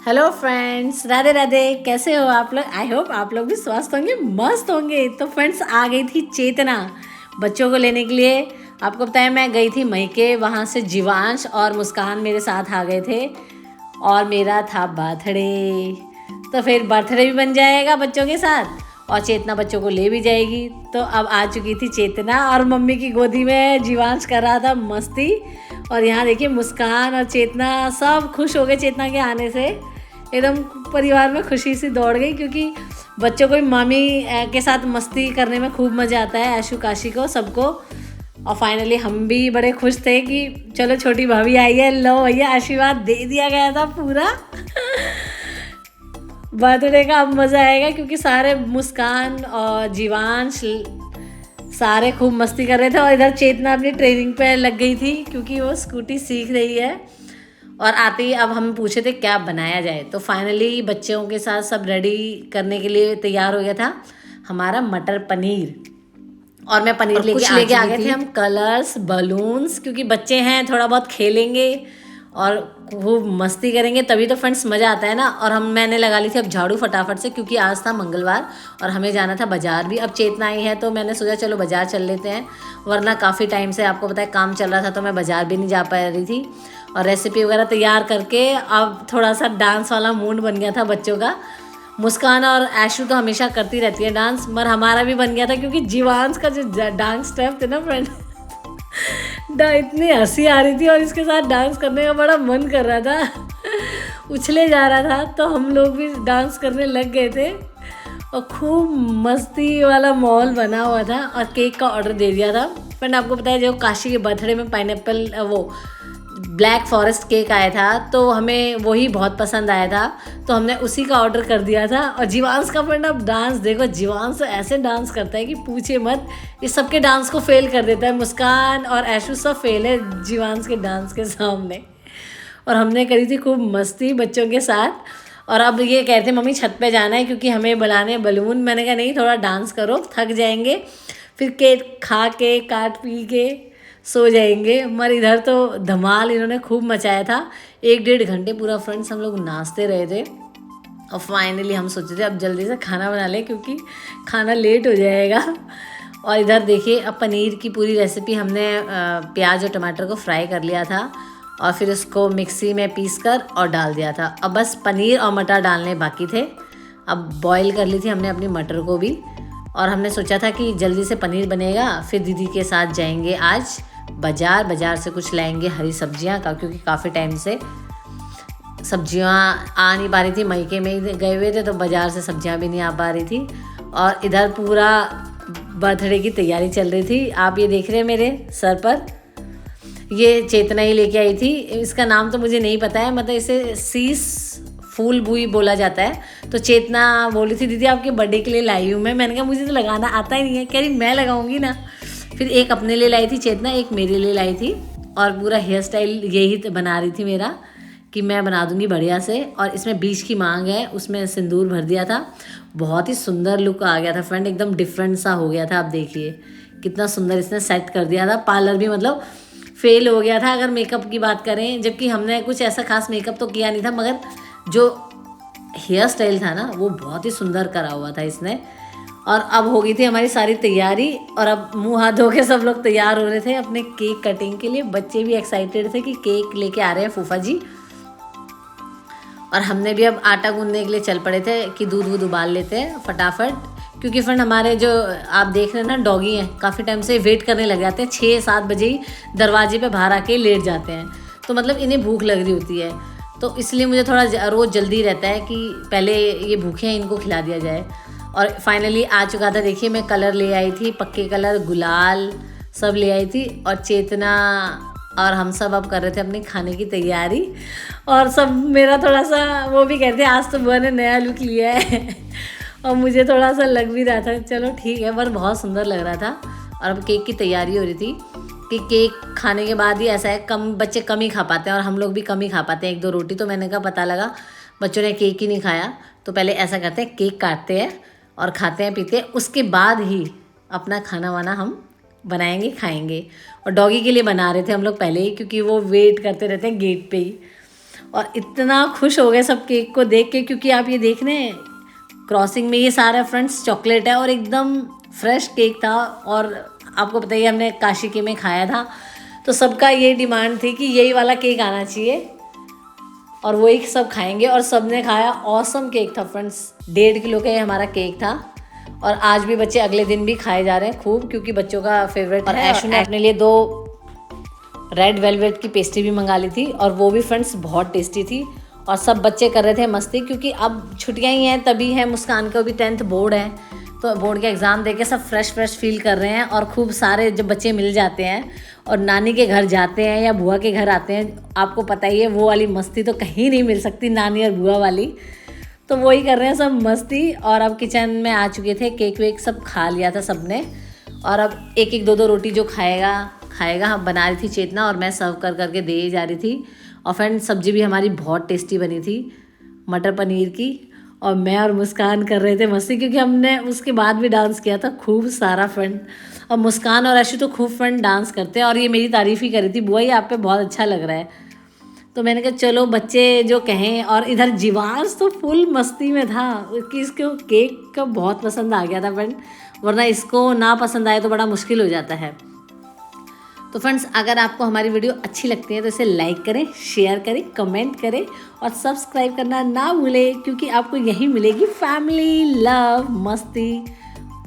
Hello friends, Radhe Radhe. कैसे हो आप लोग? आई होप आप लोग भी स्वस्थ होंगे, मस्त होंगे। तो फ्रेंड्स, आ गई थी चेतना बच्चों को लेने के लिए। आपको पता है मैं गई थी मैके, वहाँ से जीवांश और मुस्कान मेरे साथ आ गए थे और मेरा था बर्थडे। तो फिर बर्थडे भी बन जाएगा बच्चों के साथ और चेतना बच्चों को ले भी जाएगी। तो अब आ चुकी थी चेतना और मम्मी की गोदी में जीवांश कर रहा था मस्ती। और यहाँ देखिए मुस्कान और चेतना सब खुश हो गए चेतना के आने से। एकदम परिवार में खुशी सी दौड़ गई, क्योंकि बच्चों को भी मामी के साथ मस्ती करने में खूब मज़ा आता है, आशु काशी को सबको। और फाइनली हम भी बड़े खुश थे कि चलो छोटी भाभी आई है, लो भैया आशीर्वाद दे दिया गया था पूरा। बर्थडे का अब मज़ा आएगा, क्योंकि सारे मुस्कान और जीवांश सारे खूब मस्ती कर रहे थे और इधर चेतना अपनी ट्रेनिंग पे लग गई थी, क्योंकि वो स्कूटी सीख रही है। और आते ही अब हम पूछे थे क्या बनाया जाए, तो फाइनली बच्चों के साथ सब रेडी करने के लिए तैयार हो गया था हमारा मटर पनीर। और मैं पनीर लेके आ गए थे हम, कलर्स, बलून्स, क्योंकि बच्चे हैं थोड़ा बहुत खेलेंगे और खूब मस्ती करेंगे, तभी तो फ्रेंड्स मज़ा आता है ना। और मैंने लगा ली थी अब झाड़ू फटाफट से, क्योंकि आज था मंगलवार और हमें जाना था बाज़ार भी। अब चेतना आई है तो मैंने सोचा चलो बाज़ार चल लेते हैं, वरना काफ़ी टाइम से आपको पता है काम चल रहा था तो मैं बाज़ार भी नहीं जा पा रही थी। और रेसिपी वगैरह तैयार करके अब थोड़ा सा डांस वाला मूड बन गया था बच्चों का। मुस्कान और ऐशु तो हमेशा करती रहती है डांस, मगर हमारा भी बन गया था, क्योंकि जीवांश का जो डांस स्टेप थे ना फ्रेंड, इतनी हंसी आ रही थी और इसके साथ डांस करने का बड़ा मन कर रहा था। उछले जा रहा था, तो हम लोग भी डांस करने लग गए थे और खूब मस्ती वाला माहौल बना हुआ था। और केक का ऑर्डर दे दिया था फ्रेंड। आपको पता है जो काशी के बर्थडे में पाइनएप्पल वो ब्लैक फॉरेस्ट केक आया था, तो हमें वही बहुत पसंद आया था, तो हमने उसी का ऑर्डर कर दिया था। और जीवांश का फ्रेंड अब डांस देखो, जीवांश तो ऐसे डांस करता है कि पूछे मत, इस सबके डांस को फेल कर देता है। मुस्कान और ऐशु सब फेल है जीवांश के डांस के सामने। और हमने करी थी खूब मस्ती बच्चों के साथ। और अब ये कहते मम्मी छत पे जाना है क्योंकि हमें बुलाने बलून। मैंने कहा नहीं, थोड़ा डांस करो, थक जाएंगे, फिर केक खा के काट पी के सो जाएंगे। मगर इधर तो धमाल इन्होंने खूब मचाया था, 1-1.5 घंटे पूरा फ्रेंड्स हम लोग नाचते रहे थे। और फाइनली हम सोचे थे अब जल्दी से खाना बना लें, क्योंकि खाना लेट हो जाएगा। और इधर देखिए अब पनीर की पूरी रेसिपी हमने प्याज और टमाटर को फ्राई कर लिया था और फिर उसको मिक्सी में पीस कर और डाल दिया था। अब बस पनीर और मटर डालने बाकी थे। अब बॉईल कर ली थी हमने अपनी मटर को भी, और हमने सोचा था कि जल्दी से पनीर बनेगा, फिर दीदी के साथ जाएंगे आज बाज़ार से कुछ लाएंगे हरी सब्जियां का, क्योंकि काफ़ी टाइम से सब्जियां आ नहीं पा रही थी, मैके में ही गए हुए थे तो बाज़ार से सब्जियां भी नहीं आ पा रही थी। और इधर पूरा बर्थडे की तैयारी चल रही थी। आप ये देख रहे हैं मेरे सर पर, ये चेतना ही लेके आई थी। इसका नाम तो मुझे नहीं पता है, मतलब इसे सीस फूल बुई बोला जाता है। तो चेतना बोली थी दीदी आपके बर्थडे के लिए लाई हूँ मैं। मैंने कहा मुझे तो लगाना आता ही नहीं है। कह रही मैं लगाऊंगी ना। फिर एक अपने लिए लाई थी चेतना, एक मेरे लिए लाई थी। और पूरा हेयर स्टाइल यही बना रही थी मेरा, कि मैं बना दूंगी बढ़िया से। और इसमें बीच की मांग है, उसमें सिंदूर भर दिया था। बहुत ही सुंदर लुक आ गया था फ्रेंड, एकदम डिफरेंट सा हो गया था। आप देखिए कितना सुंदर इसने सेट कर दिया था। पार्लर भी मतलब फेल हो गया था अगर मेकअप की बात करें, जबकि हमने कुछ ऐसा खास मेकअप तो किया नहीं था, मगर जो हेयर स्टाइल था ना वो बहुत ही सुंदर करा हुआ था इसने। और अब हो गई थी हमारी सारी तैयारी, और अब मुंह हाथ धो के सब लोग तैयार हो रहे थे अपने केक कटिंग के लिए। बच्चे भी एक्साइटेड थे कि केक लेके आ रहे हैं फूफा जी। और हमने भी अब आटा गूंदने के लिए चल पड़े थे कि दूध उबाल लेते हैं फटाफट, क्योंकि फ्रेंड हमारे जो आप देख रहे हैं ना डॉगी हैं, काफ़ी टाइम से वेट करने लग जाते हैं। 6-7 बजे ही दरवाजे पे बाहर आके लेट जाते हैं, तो मतलब इन्हें भूख लग रही होती है। तो इसलिए मुझे थोड़ा रोज़ जल्दी रहता है कि पहले ये भूखे हैं इनको खिला दिया जाए। और फाइनली आ चुका था। देखिए मैं कलर ले आई थी, पक्के कलर, गुलाल सब ले आई थी। और चेतना और हम सब अब कर रहे थे अपने खाने की तैयारी। और सब मेरा थोड़ा सा वो भी कहते हैं आज तो बुआ ने नया लुक लिया है। और मुझे थोड़ा सा लग भी रहा था चलो ठीक है, पर बहुत सुंदर लग रहा था। और अब केक की तैयारी हो रही थी कि केक खाने के बाद ही ऐसा है कम बच्चे कम ही खा पाते हैं, और हम लोग भी कम ही खा पाते हैं 1-2 रोटी। तो मैंने कहा पता लगा बच्चों ने केक ही नहीं खाया, तो पहले ऐसा करते हैं केक काटते हैं और खाते हैं पीते हैं, उसके बाद ही अपना खाना वाना हम बनाएंगे खाएंगे। और डॉगी के लिए बना रहे थे हम लोग पहले ही, क्योंकि वो वेट करते रहते हैं गेट पे ही। और इतना खुश हो गए सब केक को देख के, क्योंकि आप ये देख रहे हैं क्रॉसिंग में ये सारा फ्रेंड्स चॉकलेट है और एकदम फ्रेश केक था। और आपको पता ही है, हमने काशी के में खाया था, तो सबका ये डिमांड थी कि यही वाला केक आना चाहिए और वही सब खाएंगे। और सब ने खाया। ऑसम केक था फ्रेंड्स, 1.5 किलो का ये हमारा केक था। और आज भी बच्चे अगले दिन भी खाए जा रहे हैं खूब, क्योंकि बच्चों का फेवरेट है। और ऐशु ने अपने लिए 2 रेड वेलवेट की पेस्ट्री भी मंगा ली थी और वो भी फ्रेंड्स बहुत टेस्टी थी। और सब बच्चे कर रहे थे मस्ती, क्योंकि अब छुट्टियां ही हैं, तभी है। मुस्कान का भी 10th बोर्ड है, तो बोर्ड के एग्ज़ाम देके सब फ्रेश फील कर रहे हैं। और खूब सारे जब बच्चे मिल जाते हैं और नानी के घर जाते हैं या बुआ के घर आते हैं, आपको पता ही है वो वाली मस्ती तो कहीं नहीं मिल सकती, नानी और बुआ वाली। तो वही कर रहे हैं सब मस्ती। और अब किचन में आ चुके थे, केक वेक सब खा लिया था सबने। और अब 1-1 2-2 रोटी जो खाएगा हम बना रही थी चेतना, और मैं सर्व करके दे जा रही थी। और फ्रेंड सब्जी भी हमारी बहुत टेस्टी बनी थी, मटर पनीर की। और मैं और मुस्कान कर रहे थे मस्ती, क्योंकि हमने उसके बाद भी डांस किया था खूब सारा फ्रेंड। और मुस्कान और ऐशु तो खूब फ्रेंड डांस करते हैं, और ये मेरी तारीफ़ ही करी थी, बुआ ये आप पे बहुत अच्छा लग रहा है। तो मैंने कहा चलो बच्चे जो कहें। और इधर जीवांश तो फुल मस्ती में था कि इसको केक का बहुत पसंद आ गया था फ्रेंड, वरना इसको ना पसंद आए तो बड़ा मुश्किल हो जाता है। तो फ्रेंड्स, अगर आपको हमारी वीडियो अच्छी लगती है तो इसे लाइक करें, शेयर करें, कमेंट करें और सब्सक्राइब करना ना भूलें, क्योंकि आपको यही मिलेगी फैमिली लव, मस्ती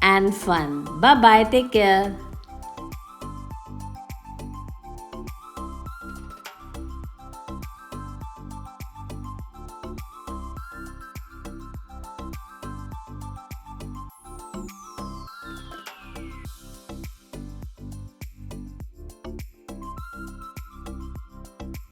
and fun. Bye bye, take care.